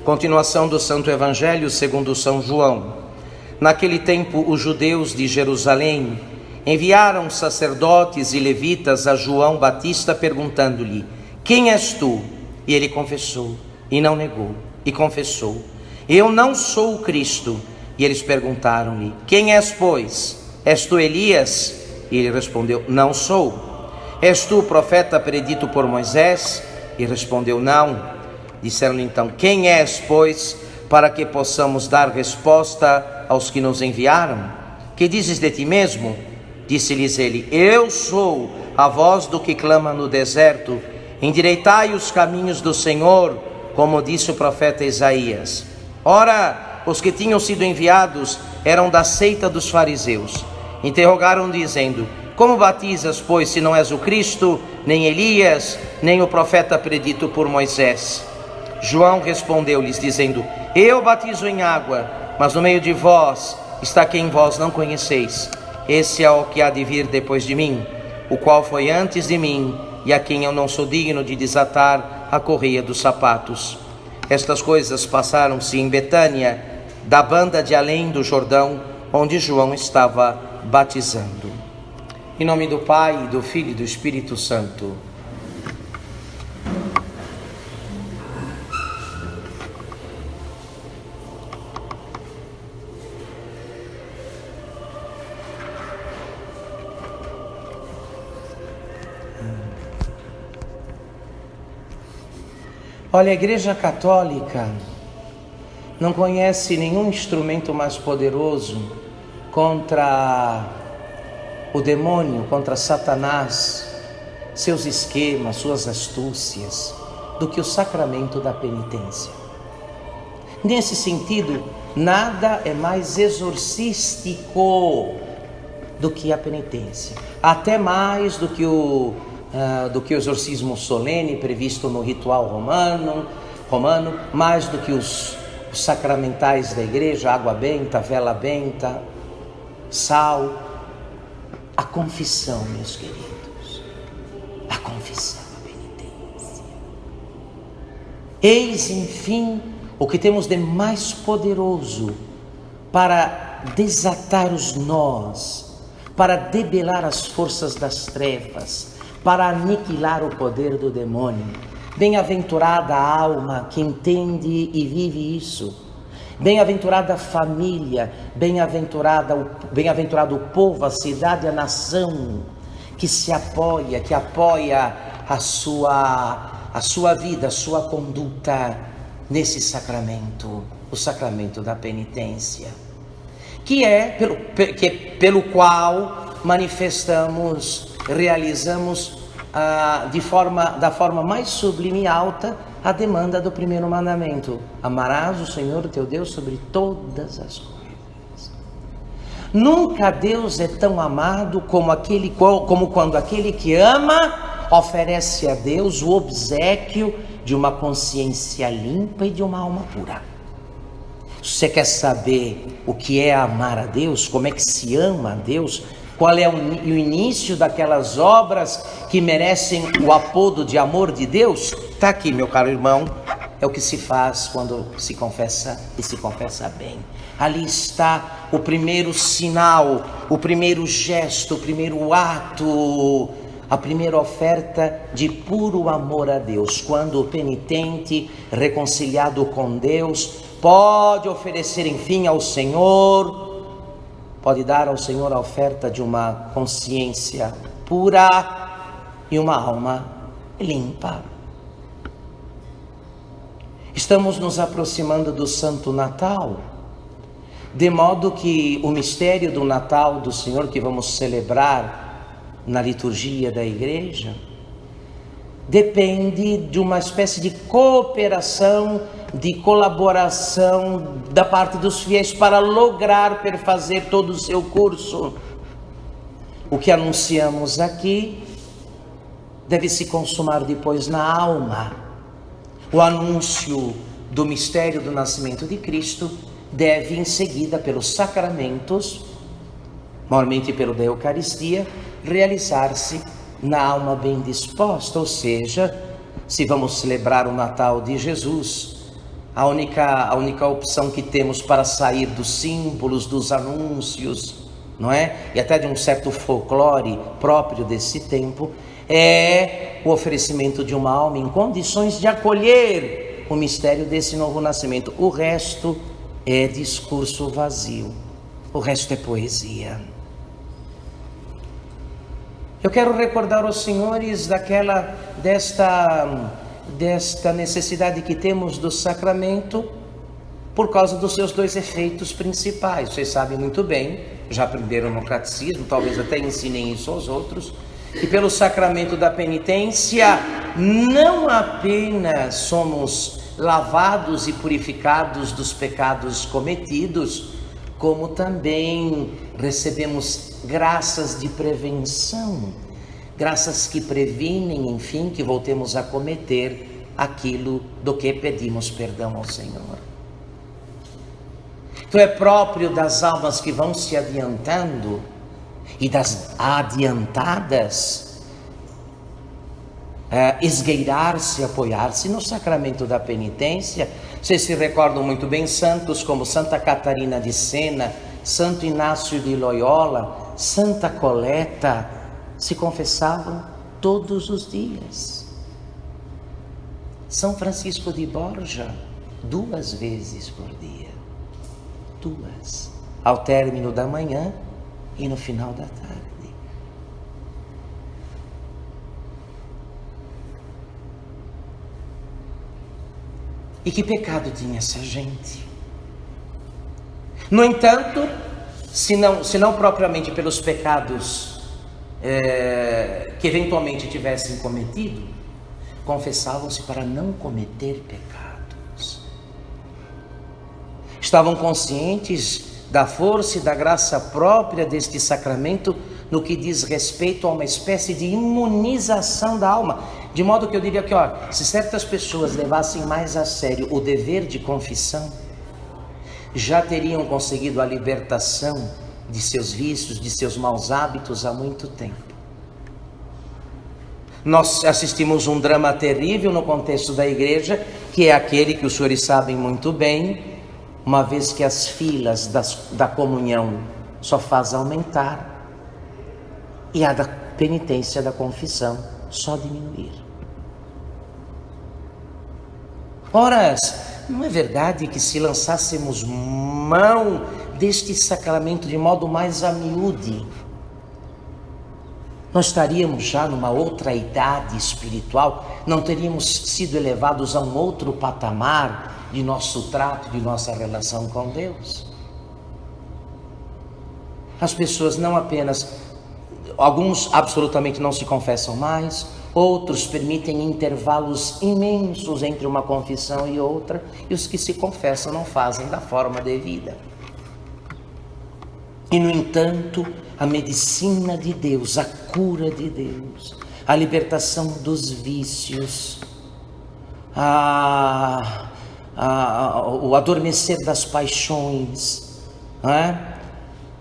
Continuação do Santo Evangelho segundo São João. Naquele tempo, os judeus de Jerusalém enviaram sacerdotes e levitas a João Batista perguntando-lhe: quem és tu? E ele confessou, e não negou, e confessou: eu não sou o Cristo. E eles perguntaram-lhe: quem és, pois? És tu Elias? E ele respondeu: não sou. És tu o profeta predito por Moisés? E respondeu: não. Disseram-lhe então: quem és, pois, para que possamos dar resposta aos que nos enviaram? Que dizes de ti mesmo? Disse-lhes ele: eu sou a voz do que clama no deserto, endireitai os caminhos do Senhor, como disse o profeta Isaías. Ora, os que tinham sido enviados eram da seita dos fariseus. Interrogaram dizendo: como batizas, pois, se não és o Cristo, nem Elias, nem o profeta predito por Moisés? João respondeu-lhes dizendo: eu batizo em água, mas no meio de vós está quem vós não conheceis. Esse é o que há de vir depois de mim, o qual foi antes de mim, e a quem eu não sou digno de desatar a correia dos sapatos. Estas coisas passaram-se em Betânia, da banda de além do Jordão, onde João estava batizando. Em nome do Pai, do Filho e do Espírito Santo. Olha, a Igreja Católica não conhece nenhum instrumento mais poderoso contra o demônio, contra Satanás, seus esquemas, suas astúcias, do que o sacramento da penitência. Nesse sentido, nada é mais exorcístico do que a penitência, até mais do que o exorcismo solene previsto no ritual romano, mais do que os sacramentais da igreja, água benta, vela benta, sal. A confissão, meus queridos, a confissão, a penitência. Eis, enfim, o que temos de mais poderoso para desatar os nós, para debelar as forças das trevas, para aniquilar o poder do demônio. Bem-aventurada a alma que entende e vive isso. Bem-aventurada a família, bem-aventurado o povo, a cidade, a nação, que se apoia, que apoia a sua vida, a sua conduta nesse sacramento, o sacramento da penitência, que é pelo qual manifestamos, realizamos da forma mais sublime e alta a demanda do primeiro mandamento: amarás o Senhor teu Deus sobre todas as coisas. Nunca Deus é tão amado como quando aquele que ama oferece a Deus o obséquio de uma consciência limpa e de uma alma pura. Você quer saber o que é amar a Deus? Como é que se ama a Deus? Qual é o início daquelas obras que merecem o apodo de amor de Deus? Está aqui, meu caro irmão, é o que se faz quando se confessa e se confessa bem. Ali está o primeiro sinal, o primeiro gesto, o primeiro ato, a primeira oferta de puro amor a Deus. Quando o penitente, reconciliado com Deus, pode oferecer enfim ao Senhor, pode dar ao Senhor a oferta de uma consciência pura e uma alma limpa. Estamos nos aproximando do Santo Natal, de modo que o mistério do Natal do Senhor que vamos celebrar na liturgia da igreja depende de uma espécie de cooperação, de colaboração da parte dos fiéis para lograr perfazer todo o seu curso. O que anunciamos aqui deve se consumar depois na alma. O anúncio do mistério do nascimento de Cristo deve em seguida, pelos sacramentos, maiormente pelo da Eucaristia, realizar-se na alma bem disposta, ou seja, se vamos celebrar o Natal de Jesus, a única opção que temos para sair dos símbolos, dos anúncios, não é? E até de um certo folclore próprio desse tempo, é o oferecimento de uma alma em condições de acolher o mistério desse novo nascimento. O resto é discurso vazio, o resto é poesia. Eu quero recordar aos senhores desta necessidade que temos do sacramento por causa dos seus dois efeitos principais. Vocês sabem muito bem, já aprenderam no catecismo, talvez até ensinem isso aos outros, que pelo sacramento da penitência não apenas somos lavados e purificados dos pecados cometidos, como também recebemos graças de prevenção, graças que previnem, enfim, que voltemos a cometer aquilo do que pedimos perdão ao Senhor. Então é próprio das almas que vão se adiantando e das adiantadas esgueirar-se, apoiar-se no sacramento da penitência. Vocês se recordam muito bem, santos como Santa Catarina de Sena, Santo Inácio de Loyola, Santa Coleta, se confessavam todos os dias. São Francisco de Borja, 2 vezes por dia. 2, ao término da manhã e no final da tarde. E que pecado tinha essa gente? No entanto, se não propriamente pelos pecados que eventualmente tivessem cometido, confessavam-se para não cometer pecados. Estavam conscientes da força e da graça própria deste sacramento no que diz respeito a uma espécie de imunização da alma. De modo que eu diria que, se certas pessoas levassem mais a sério o dever de confissão, já teriam conseguido a libertação de seus vícios, de seus maus hábitos há muito tempo. Nós assistimos um drama terrível no contexto da igreja, que é aquele que os senhores sabem muito bem, uma vez que as filas da comunhão só faz aumentar e a da penitência, da confissão, só diminuir. Ora, não é verdade que se lançássemos mão deste sacramento de modo mais a miúde, nós estaríamos já numa outra idade espiritual, não teríamos sido elevados a um outro patamar de nosso trato, de nossa relação com Deus? As pessoas não apenas, alguns absolutamente não se confessam mais, outros permitem intervalos imensos entre uma confissão e outra, e os que se confessam não fazem da forma devida. E no entanto, a medicina de Deus, a cura de Deus, a libertação dos vícios, o adormecer das paixões,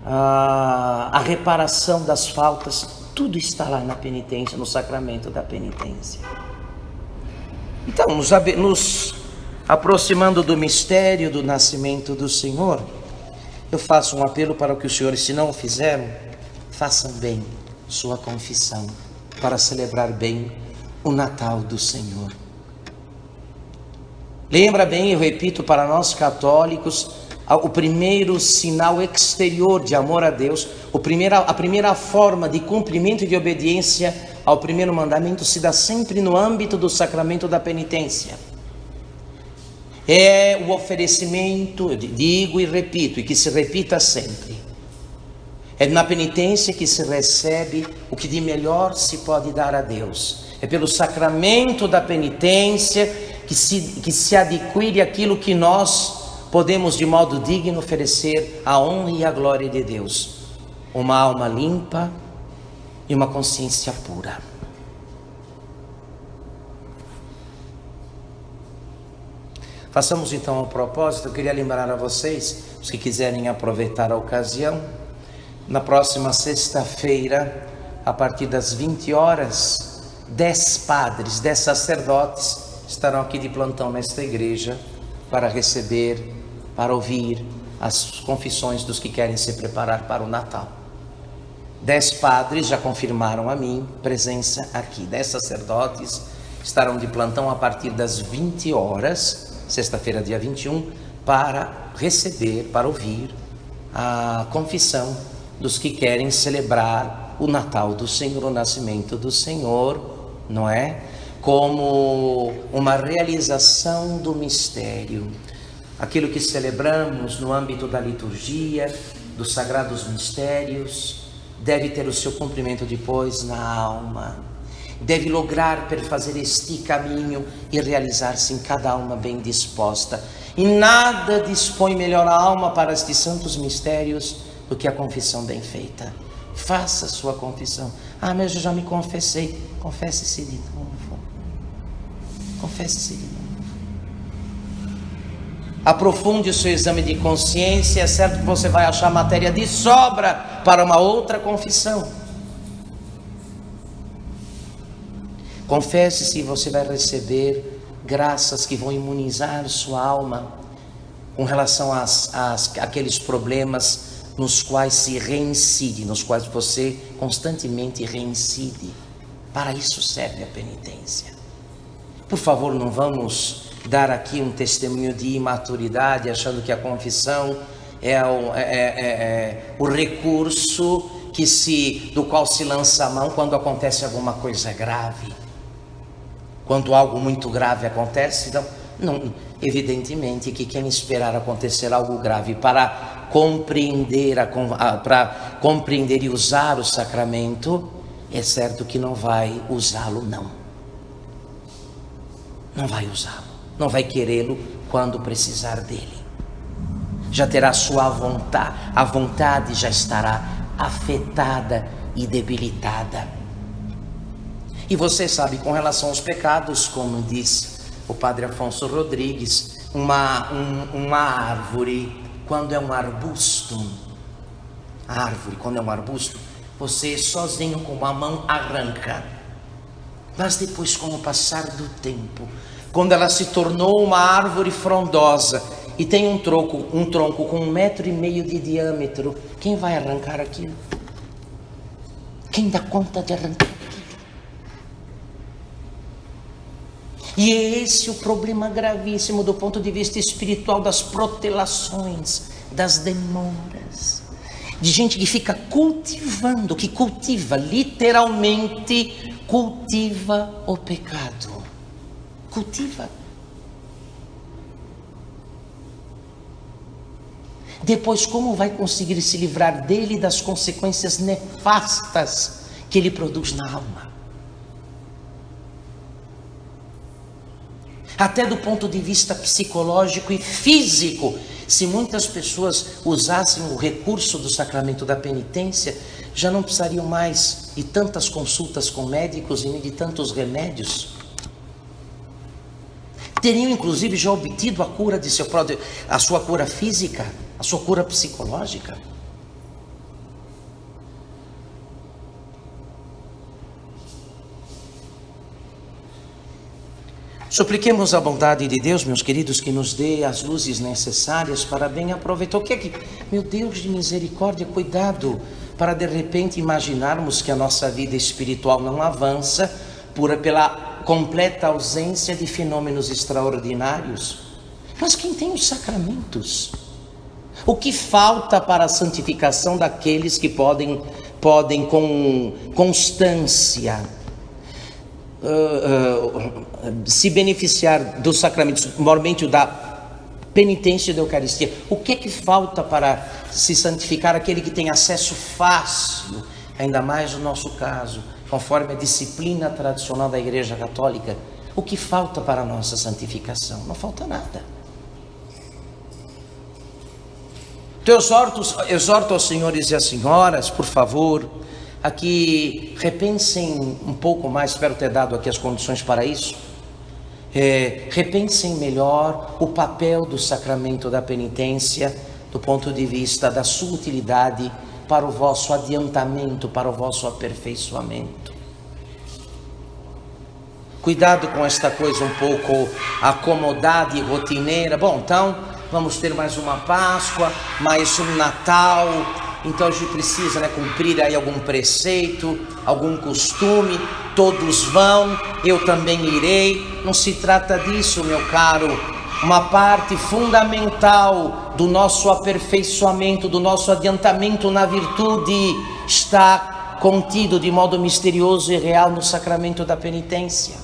a reparação das faltas, tudo está lá na penitência, no sacramento da penitência. Então, nos aproximando do mistério do nascimento do Senhor, eu faço um apelo para que os senhores, se não o fizeram, façam bem sua confissão, para celebrar bem o Natal do Senhor. Lembra bem, eu repito, para nós católicos, o primeiro sinal exterior de amor a Deus, a primeira forma de cumprimento e de obediência ao primeiro mandamento se dá sempre no âmbito do sacramento da penitência. É o oferecimento, eu digo e repito, e que se repita sempre. É na penitência que se recebe o que de melhor se pode dar a Deus. É pelo sacramento da penitência que se adquire aquilo que nós podemos de modo digno oferecer a honra e a glória de Deus. Uma alma limpa e uma consciência pura. Façamos então um propósito. Eu queria lembrar a vocês, os que quiserem aproveitar a ocasião, na próxima sexta-feira, a partir das 20 horas, 10 padres, 10 sacerdotes estarão aqui de plantão nesta igreja, para receber, para ouvir as confissões dos que querem se preparar para o Natal. 10 padres já confirmaram a mim presença aqui. 10 sacerdotes estarão de plantão a partir das 20 horas, sexta-feira, dia 21, para receber, para ouvir a confissão dos que querem celebrar o Natal do Senhor, o nascimento do Senhor, não é? Como uma realização do mistério. Aquilo que celebramos no âmbito da liturgia, dos sagrados mistérios, deve ter o seu cumprimento depois na alma. Deve lograr perfazer este caminho e realizar-se em cada alma bem disposta. E nada dispõe melhor a alma para estes santos mistérios do que a confissão bem feita. Faça sua confissão. Ah, mas eu já me confessei. Confesse-se de novo. Confesse-se de novo. Aprofunde o seu exame de consciência. É certo que você vai achar matéria de sobra para uma outra confissão. Confesse-se e você vai receber graças que vão imunizar sua alma com relação àqueles problemas nos quais se reincide, nos quais você constantemente reincide. Para isso serve a penitência. Por favor, não vamos dar aqui um testemunho de imaturidade, achando que a confissão é o recurso do qual se lança a mão quando acontece alguma coisa grave. Quando algo muito grave acontece, então, não, evidentemente que quem esperar acontecer algo grave para compreender e usar o sacramento, é certo que não vai usá-lo, não. Não vai usá-lo, não vai querê-lo quando precisar dele. Já terá sua vontade, a vontade já estará afetada e debilitada. E você sabe, com relação aos pecados, como diz o Padre Afonso Rodrigues, uma árvore, quando é um arbusto, você sozinho com uma mão arranca. Mas depois, com o passar do tempo, quando ela se tornou uma árvore frondosa e tem um tronco com 1,5 metro de diâmetro, quem vai arrancar aquilo? Quem dá conta de arrancar? E é esse o problema gravíssimo do ponto de vista espiritual das protelações, das demoras. De gente que fica cultivando, que cultiva, literalmente cultiva o pecado. Cultiva. Depois, como vai conseguir se livrar dele e das consequências nefastas que ele produz na alma? Até do ponto de vista psicológico e físico, se muitas pessoas usassem o recurso do sacramento da penitência, já não precisariam mais de tantas consultas com médicos e nem de tantos remédios. Teriam inclusive já obtido a cura a sua cura física, a sua cura psicológica. Supliquemos a bondade de Deus, meus queridos, que nos dê as luzes necessárias para bem aproveitar. O que é que, meu Deus de misericórdia, cuidado, para de repente imaginarmos que a nossa vida espiritual não avança pela completa ausência de fenômenos extraordinários. Mas quem tem os sacramentos? O que falta para a santificação daqueles que podem com constância se beneficiar dos sacramentos, normalmente da penitência da Eucaristia? O que é que falta para se santificar aquele que tem acesso fácil, ainda mais no nosso caso, conforme a disciplina tradicional da Igreja Católica? O que falta para a nossa santificação? Não falta nada. Então exorto aos senhores e às senhoras, por favor, a que repensem um pouco mais, espero ter dado aqui as condições para isso, repensem melhor o papel do sacramento da penitência do ponto de vista da sua utilidade para o vosso adiantamento, para o vosso aperfeiçoamento. Cuidado com esta coisa um pouco acomodada e rotineira. Bom, então vamos ter mais uma Páscoa, mais um Natal. Então a gente precisa, cumprir aí algum preceito, algum costume. Todos vão, eu também irei. Não se trata disso, meu caro. Uma parte fundamental do nosso aperfeiçoamento, do nosso adiantamento na virtude, está contido de modo misterioso e real no sacramento da penitência.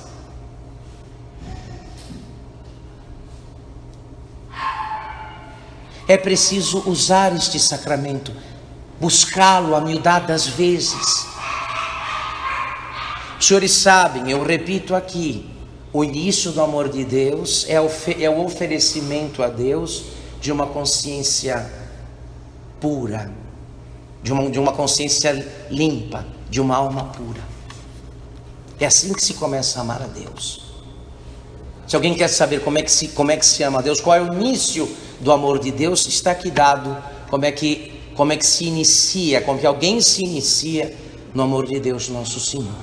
É preciso usar este sacramento, buscá-lo a miudadas vezes. Os senhores sabem, eu repito aqui, o início do amor de Deus é o oferecimento a Deus de uma consciência pura, de uma consciência limpa, de uma alma pura. É assim que se começa a amar a Deus. Se alguém quer saber como é que se ama a Deus, qual é o início do amor de Deus, está aqui dado como é que se inicia, como que alguém se inicia no amor de Deus nosso Senhor.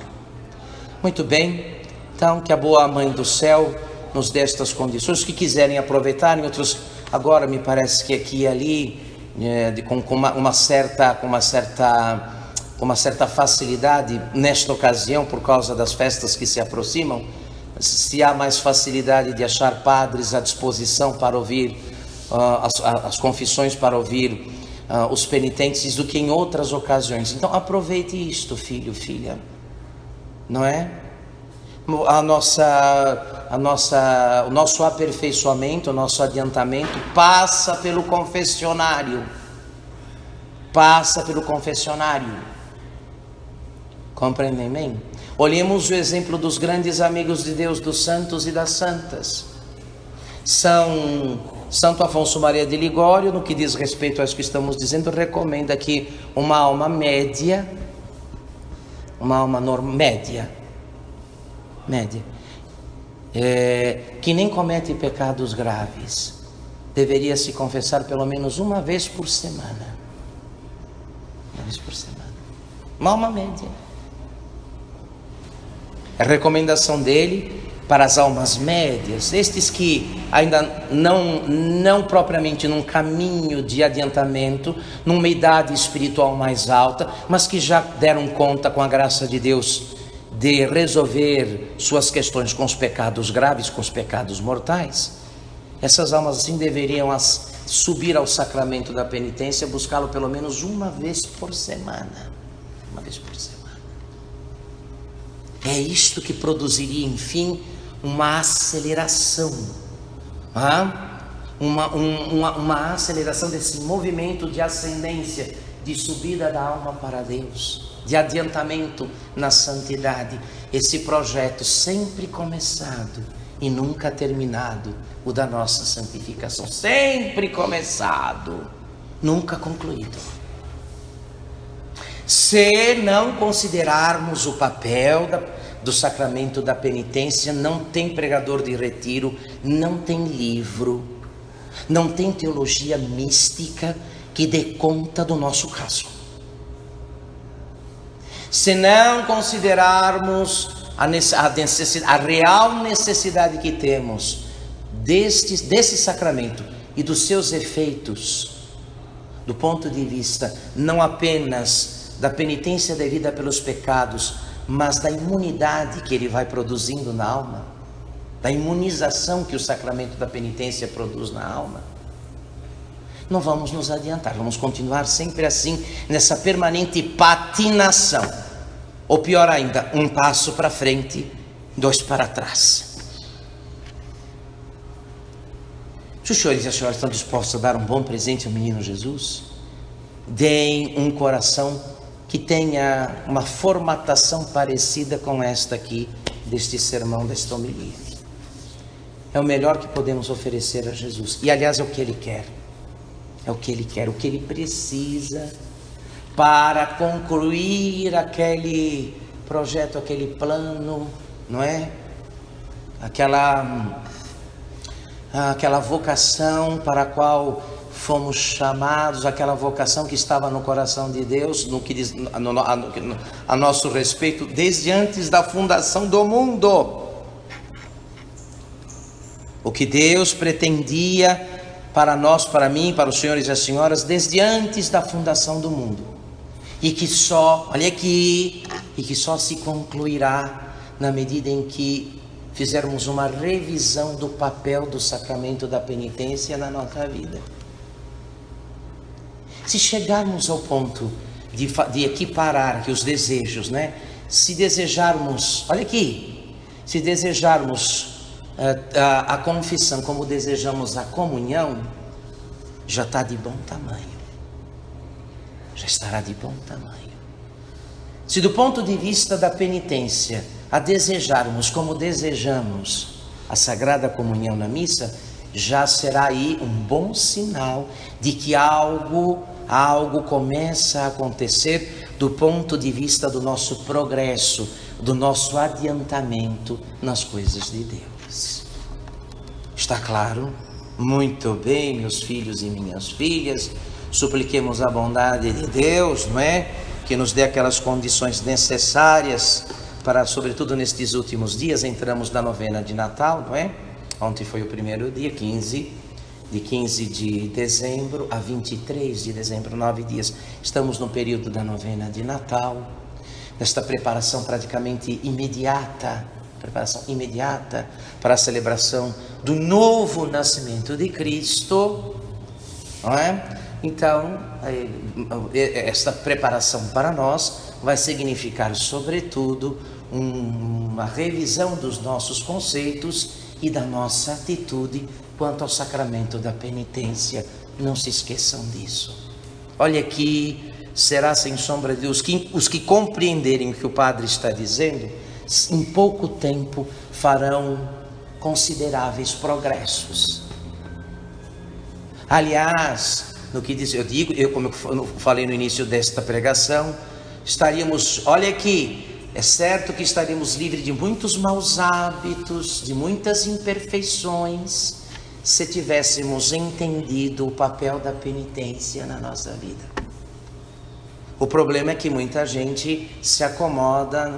Muito bem. Então, que a boa Mãe do Céu nos dê estas condições. Os que quiserem aproveitar, em outros, agora me parece que aqui e ali, com uma certa facilidade, nesta ocasião, por causa das festas que se aproximam, se há mais facilidade de achar padres à disposição para ouvir as confissões, para ouvir os penitentes, do que em outras ocasiões. Então, aproveite isto, filho, filha, não é? O nosso aperfeiçoamento, o nosso adiantamento passa pelo confessionário. Compreendem bem? Olhemos o exemplo dos grandes amigos de Deus, dos santos e das santas. Santo Afonso Maria de Ligório, no que diz respeito a isso que estamos dizendo, recomenda que uma alma média, que nem comete pecados graves, deveria se confessar pelo menos uma vez por semana. Uma alma média. A recomendação dele para as almas médias, estes que ainda não propriamente num caminho de adiantamento, numa idade espiritual mais alta, mas que já deram conta, com a graça de Deus, de resolver suas questões com os pecados graves, com os pecados mortais. Essas almas assim deveriam subir ao sacramento da penitência, buscá-lo pelo menos uma vez por semana. É isto que produziria, enfim, uma aceleração, uma aceleração desse movimento de ascendência, de subida da alma para Deus, de adiantamento na santidade. Esse projeto sempre começado e nunca terminado, o da nossa santificação, sempre começado, nunca concluído. Se não considerarmos o papel do sacramento da penitência, não tem pregador de retiro, não tem livro, não tem teologia mística que dê conta do nosso caso. Se não considerarmos a real necessidade que temos desse sacramento e dos seus efeitos, do ponto de vista não apenas da penitência devida pelos pecados, mas da imunidade que ele vai produzindo na alma, da imunização que o sacramento da penitência produz na alma, não vamos nos adiantar, vamos continuar sempre assim, nessa permanente patinação, ou pior ainda, um passo para frente, dois para trás. Se os senhores e as senhoras estão dispostos a dar um bom presente ao menino Jesus, deem um coração que tenha uma formatação parecida com esta aqui, deste sermão, desta homilia. É o melhor que podemos oferecer a Jesus. E aliás é o que Ele quer. É o que Ele quer, o que Ele precisa para concluir aquele projeto, aquele plano, não é? Aquela vocação para a qual fomos chamados, aquela vocação que estava no coração de Deus, no que diz a nosso respeito, desde antes da fundação do mundo. o que Deus pretendia para nós, para mim, para os senhores e as senhoras, desde antes da fundação do mundo. E que só, olha aqui, e que só se concluirá na medida em que fizermos uma revisão do papel do sacramento da penitência na nossa vida. Se chegarmos ao ponto de equiparar que os desejos, né? Se desejarmos, olha aqui, se desejarmos a confissão como desejamos a comunhão, já está de bom tamanho. Já estará de bom tamanho. Se do ponto de vista da penitência a desejarmos como desejamos a Sagrada Comunhão na missa, já será aí um bom sinal de que algo começa a acontecer do ponto de vista do nosso progresso, do nosso adiantamento nas coisas de Deus. Está claro? Muito bem, meus filhos e minhas filhas, supliquemos a bondade de Deus, não é? Que nos dê aquelas condições necessárias para, sobretudo nestes últimos dias, entramos na novena de Natal, não é? Ontem foi o primeiro dia, 15 de dezembro a 23 de dezembro, 9 dias. Estamos no período da novena de Natal, nesta preparação praticamente imediata, para a celebração do novo nascimento de Cristo, não é? Então, esta preparação para nós vai significar, sobretudo, uma revisão dos nossos conceitos e da nossa atitude quanto ao sacramento da penitência. Não se esqueçam disso. Olha aqui, será sem sombra de Deus, os que compreenderem o que o padre está dizendo, em pouco tempo farão consideráveis progressos. Aliás, no que diz, como eu falei no início desta pregação, olha aqui, é certo que estaríamos livres de muitos maus hábitos, de muitas imperfeições, se tivéssemos entendido o papel da penitência na nossa vida. O problema é que muita gente se acomoda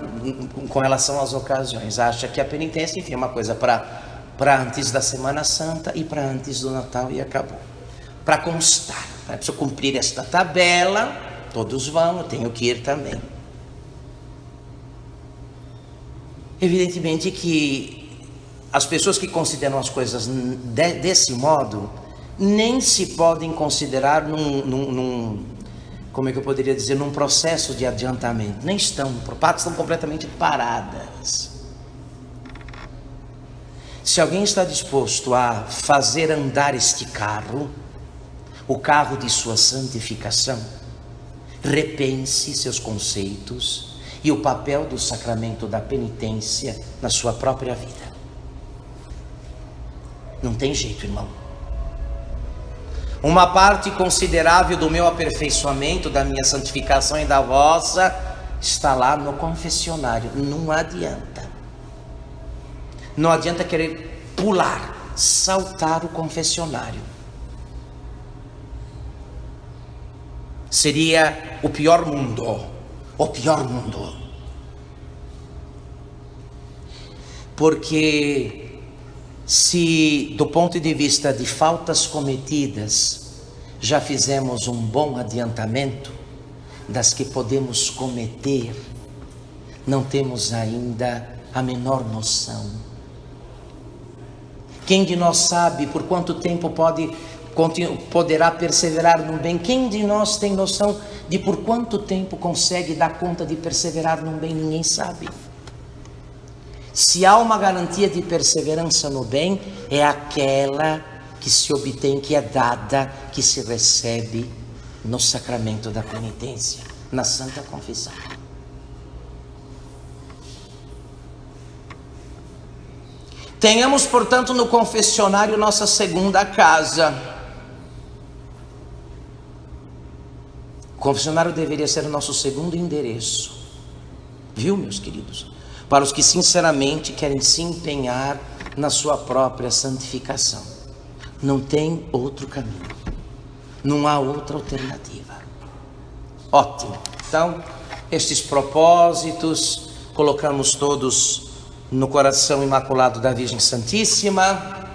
com relação às ocasiões, acha que a penitência, enfim, é uma coisa para antes da Semana Santa e para antes do Natal e acabou. Para constar, preciso cumprir esta tabela, todos vão, eu tenho que ir também. Evidentemente que as pessoas que consideram as coisas desse modo, nem se podem considerar como é que eu poderia dizer, num processo de adiantamento. Nem estão completamente paradas. Se alguém está disposto a fazer andar este carro, o carro de sua santificação, repense seus conceitos e o papel do sacramento da penitência na sua própria vida. Não tem jeito, irmão. Uma parte considerável do meu aperfeiçoamento, da minha santificação e da vossa, está lá no confessionário. Não adianta. Não adianta querer pular, saltar o confessionário. Seria o pior mundo. O pior mundo. Porque se do ponto de vista de faltas cometidas já fizemos um bom adiantamento, das que podemos cometer não temos ainda a menor noção. Quem de nós sabe por quanto tempo poderá perseverar no bem? Quem de nós tem noção de por quanto tempo consegue dar conta de perseverar no bem? Ninguém sabe. Se há uma garantia de perseverança no bem, é aquela que se obtém, que é dada, que se recebe no sacramento da penitência, na Santa Confissão. Tenhamos, portanto, no confessionário nossa segunda casa. O confessionário deveria ser o nosso segundo endereço. Viu, meus queridos? Para os que sinceramente querem se empenhar na sua própria santificação. Não tem outro caminho. Não há outra alternativa. Ótimo. Então, estes propósitos colocamos todos no coração imaculado da Virgem Santíssima.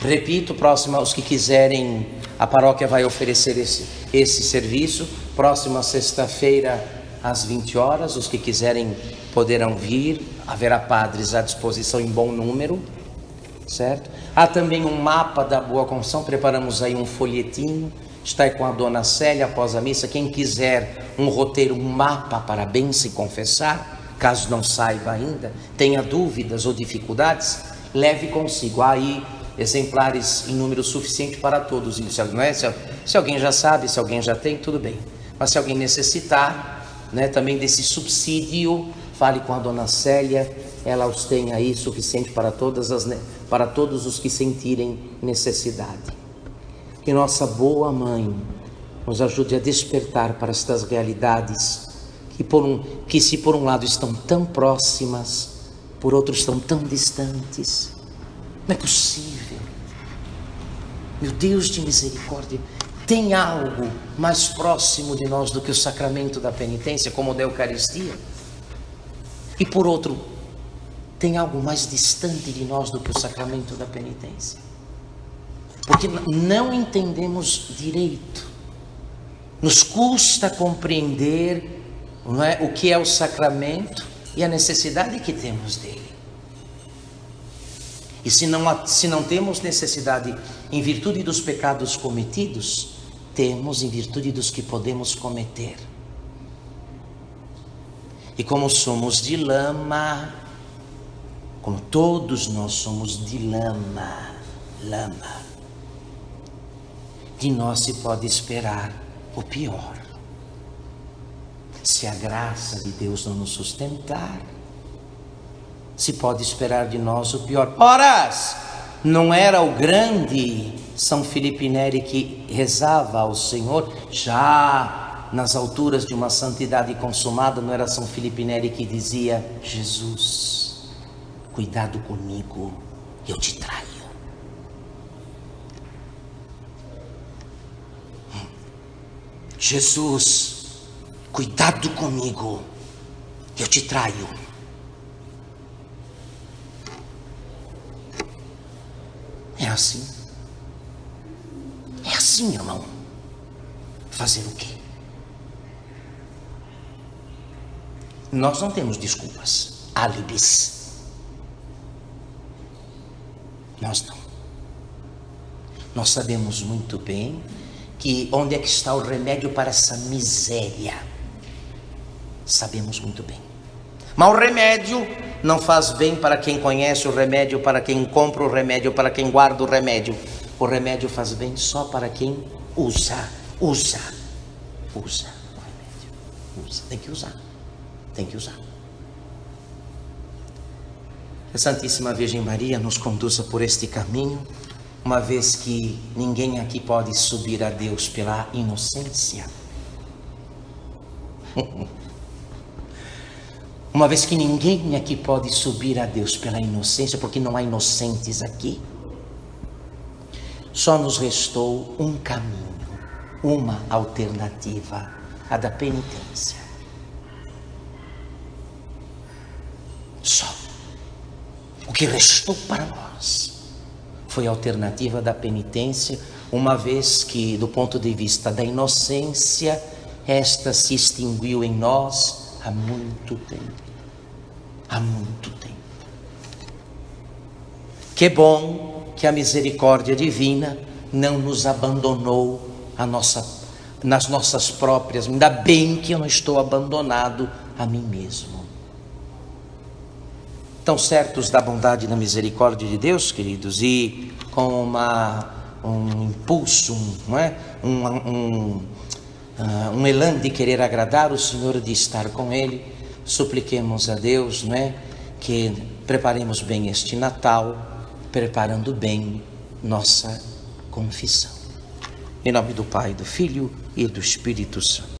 Repito, próxima, os que quiserem, a paróquia vai oferecer esse serviço. Próxima sexta-feira, às 20 horas, os que quiserem poderão vir. Haverá padres à disposição em bom número, certo? Há também um mapa da Boa Confissão, preparamos aí um folhetinho, está aí com a dona Célia após a missa. Quem quiser um roteiro, um mapa para bem se confessar, caso não saiba ainda, tenha dúvidas ou dificuldades, leve consigo. Há aí exemplares em número suficiente para todos. Não é? Se alguém já sabe, se alguém já tem, tudo bem. Mas se alguém necessitar, né, também desse subsídio, fale com a dona Célia, ela os tem aí suficiente para todos os que sentirem necessidade. Que nossa boa mãe nos ajude a despertar para estas realidades que se por um lado estão tão próximas, por outro estão tão distantes. Não é possível. Meu Deus de misericórdia, tem algo mais próximo de nós do que o sacramento da penitência, como o da Eucaristia? E por outro, tem algo mais distante de nós do que o sacramento da penitência? Porque não entendemos direito. Nos custa compreender, não é, o que é o sacramento e a necessidade que temos dele. E se não temos necessidade em virtude dos pecados cometidos, temos em virtude dos que podemos cometer. E como somos de lama, como todos nós somos de lama, de nós se pode esperar o pior. Se a graça de Deus não nos sustentar, se pode esperar de nós o pior. Ora, não era o grande São Filipe Neri que rezava ao Senhor, já nas alturas de uma santidade consumada? Não era São Filipe Neri que dizia: Jesus, cuidado comigo, eu te traio. Jesus, cuidado comigo, eu te traio. É assim. É assim, irmão. Fazer o quê? Nós não temos desculpas, álibis. Nós não. Nós sabemos muito bem que onde é que está o remédio para essa miséria. Sabemos muito bem. Mas o remédio não faz bem para quem conhece o remédio, para quem compra o remédio, para quem guarda o remédio. O remédio faz bem só para quem usa o remédio. Tem que usar. A Santíssima Virgem Maria nos conduza por este caminho, uma vez que ninguém aqui pode subir a Deus pela inocência. Uma vez que ninguém aqui pode subir a Deus pela inocência, porque não há inocentes aqui, só nos restou um caminho, uma alternativa, a da penitência. Só. O que restou para nós foi a alternativa da penitência, uma vez que, do ponto de vista da inocência, esta se extinguiu em nós há muito tempo. Que bom que a misericórdia divina não nos abandonou nas nossas próprias. Ainda bem que eu não estou abandonado a mim mesmo. Tão certos da bondade e da misericórdia de Deus, queridos, e com um impulso, não é? Um elan de querer agradar o Senhor, de estar com Ele, supliquemos a Deus, não é? Que preparemos bem este Natal, preparando bem nossa confissão. Em nome do Pai, do Filho e do Espírito Santo.